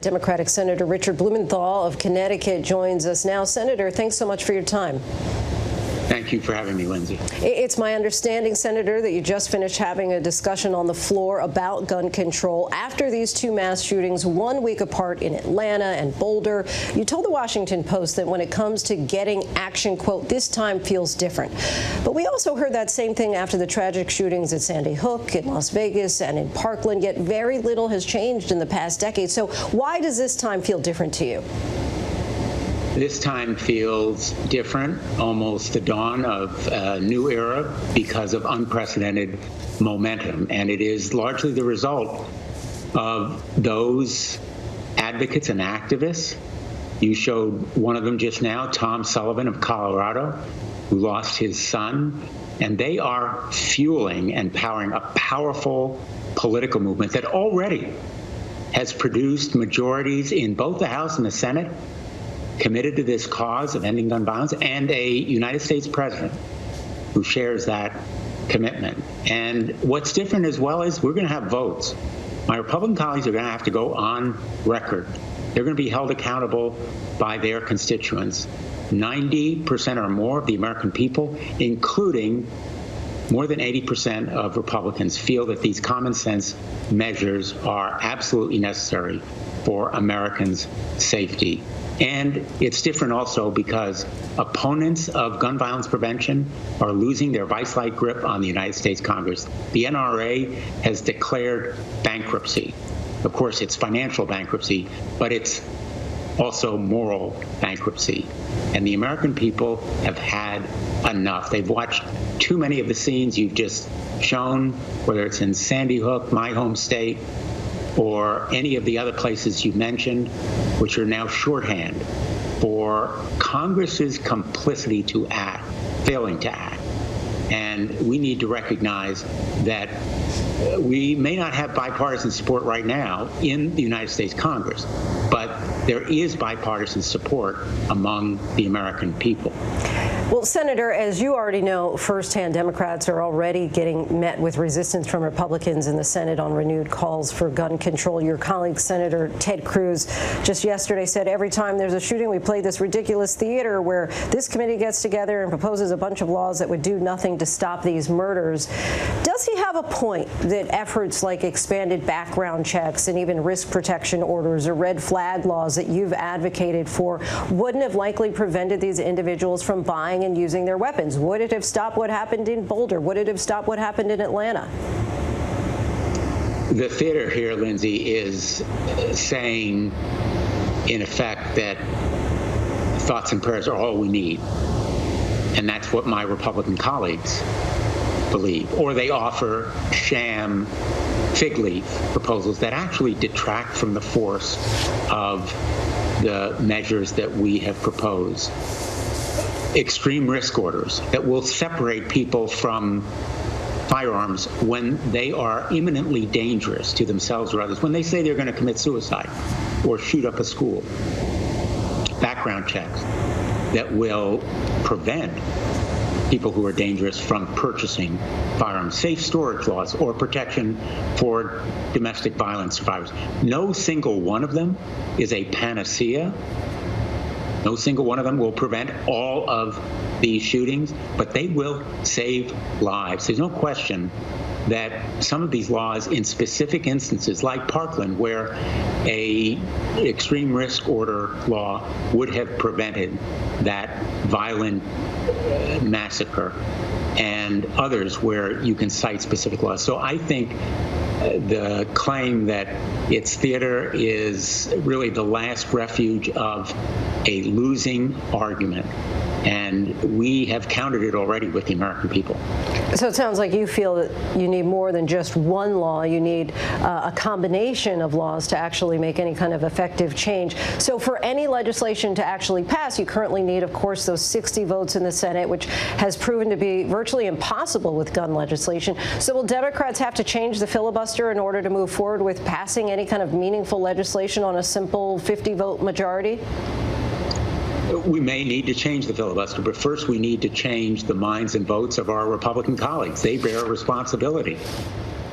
Democratic Senator Richard Blumenthal of Connecticut joins us now. Senator, thanks so much for your time. Thank you for having me, Lindsay. It's my understanding, Senator, that you just finished having a discussion on the floor about gun control after these two mass shootings 1 week apart in Atlanta and Boulder. You told the Washington Post that when it comes to getting action, quote, this time feels different. But we also heard that same thing after the tragic shootings at Sandy Hook, in Las Vegas, and in Parkland, yet very little has changed in the past decade. So why does this time feel different to you? This time feels different, almost the dawn of a new era because of unprecedented momentum. And it is largely the result of those advocates and activists. You showed one of them just now, Tom Sullivan of Colorado, who lost his son. And they are fueling and powering a powerful political movement that already has produced majorities in both the House and the Senate committed to this cause of ending gun violence, and a United States president who shares that commitment. And what's different as well is we're going to have votes. My Republican colleagues are going to have to go on record. They're going to be held accountable by their constituents. 90% or more of the American people, including more than 80% of Republicans, feel that these common sense measures are absolutely necessary for Americans' safety. And it's different also because opponents of gun violence prevention are losing their vice-like grip on the United States Congress. The NRA has declared bankruptcy. Of course, it's financial bankruptcy, but it's also moral bankruptcy. And the American people have had enough. They've watched too many of the scenes you've just shown, whether it's in Sandy Hook, my home state, or any of the other places you mentioned, which are now shorthand for Congress's complicity to act, failing to act. And we need to recognize that we may not have bipartisan support right now in the United States Congress, but there is bipartisan support among the American people. Well, Senator, as you already know firsthand, Democrats are already getting met with resistance from Republicans in the Senate on renewed calls for gun control. Your colleague, Senator Ted Cruz, just yesterday said every time there's a shooting, we play this ridiculous theater where this committee gets together and proposes a bunch of laws that would do nothing to stop these murders. Does he have a point that efforts like expanded background checks and even risk protection orders or red flag laws that you've advocated for wouldn't have likely prevented these individuals from buying and using their weapons? Would it have stopped what happened in Boulder? Would it have stopped what happened in Atlanta? The theater here, Lindsay, is saying, in effect, that thoughts and prayers are all we need. And that's what my Republican colleagues believe. Or they offer sham fig leaf proposals that actually detract from the force of the measures that we have proposed. Extreme risk orders that will separate people from firearms when they are imminently dangerous to themselves or others, when they say they're going to commit suicide or shoot up a school. Background checks that will prevent people who are dangerous from purchasing firearms. Safe storage laws or protection for domestic violence survivors. No single one of them is a panacea. No single one of them will prevent all of these shootings, but they will save lives. There's no question that some of these laws in specific instances, like Parkland, where a extreme risk order law would have prevented that violent massacre, and others where you can cite specific laws. So I think the claim that it's theater is really the last refuge of a losing argument. And we have countered it already with the American people. So it sounds like you feel that you need more than just one law. You need a combination of laws to actually make any kind of effective change. So for any legislation to actually pass, you currently need, of course, those 60 votes in the Senate, which has proven to be virtually impossible with gun legislation. So will Democrats have to change the filibuster in order to move forward with passing any kind of meaningful legislation on a simple 50-vote majority? We may need to change the filibuster, but first we need to change the minds and votes of our Republican colleagues. They bear a responsibility.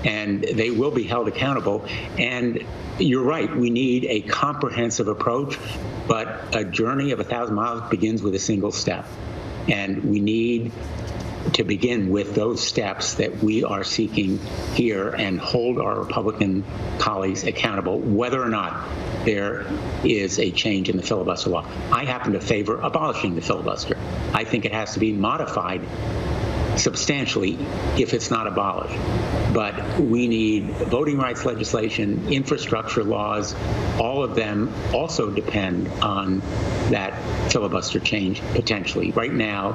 and they will be held accountable. And you're right, we need a comprehensive approach, but a journey of 1,000 miles begins with a single step. And we need to begin with those steps that we are seeking here and hold our Republican colleagues accountable, whether or not there is a change in the filibuster law. I happen to favor abolishing the filibuster. I think it has to be modified substantially if it's not abolished. But we need voting rights legislation, infrastructure laws. All of them also depend on that filibuster change potentially. Right now,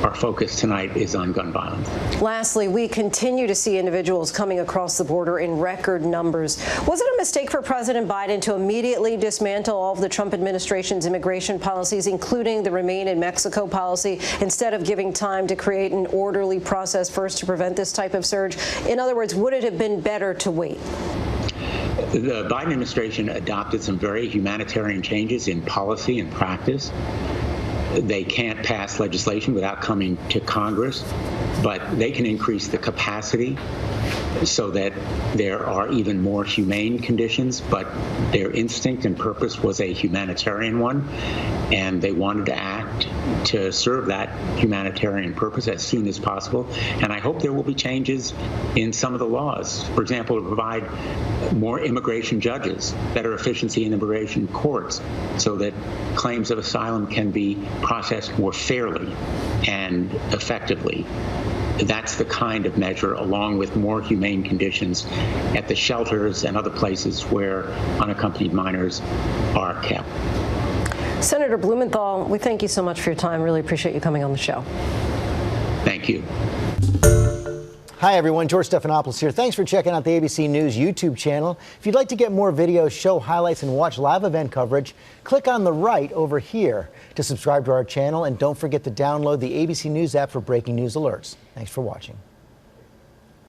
our focus tonight is on gun violence. Lastly, we continue to see individuals coming across the border in record numbers. Was it a mistake for President Biden to immediately dismantle all of the Trump administration's immigration policies, including the Remain in Mexico policy, instead of giving time to create an orderly process first to prevent this type of surge? In other words, would it have been better to wait? The Biden administration adopted some very humanitarian changes in policy and practice. They can't pass legislation without coming to Congress, but they can increase the capacity so that there are even more humane conditions. But their instinct and purpose was a humanitarian one, and they wanted to act to serve that humanitarian purpose as soon as possible. And I hope there will be changes in some of the laws, for example, to provide more immigration judges, better efficiency in immigration courts, so that claims of asylum can be processed more fairly and effectively. That's the kind of measure, along with more humane conditions at the shelters and other places where unaccompanied minors are kept. Senator Blumenthal, we thank you so much for your time. Really appreciate you coming on the show. Thank you. Hi, everyone. George Stephanopoulos here. Thanks for checking out the ABC News YouTube channel. If you'd like to get more videos, show highlights, and watch live event coverage, click on the right over here to subscribe to our channel. And don't forget to download the ABC News app for breaking news alerts. Thanks for watching.